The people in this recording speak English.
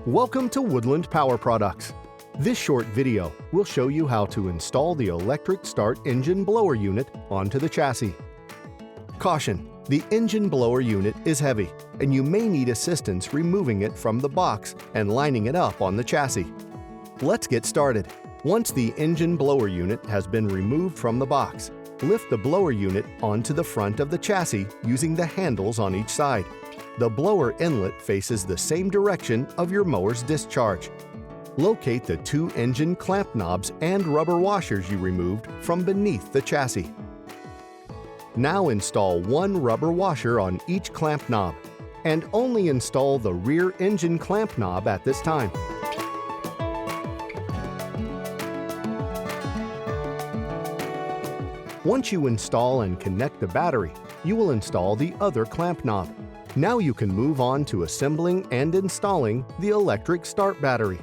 Welcome to Woodland Power Products. This short video will show you how to install the electric start engine blower unit onto the chassis. Caution: the engine blower unit is heavy, and you may need assistance removing it from the box and lining it up on the chassis. Let's get started. Once the engine blower unit has been removed from the box, lift the blower unit onto the front of the chassis using the handles on each side. The blower inlet faces the same direction of your mower's discharge. Locate the two engine clamp knobs and rubber washers you removed from beneath the chassis. Now install one rubber washer on each clamp knob, and only install the rear engine clamp knob at this time. Once you install and connect the battery, you will install the other clamp knob. Now you can move on to assembling and installing the electric start battery.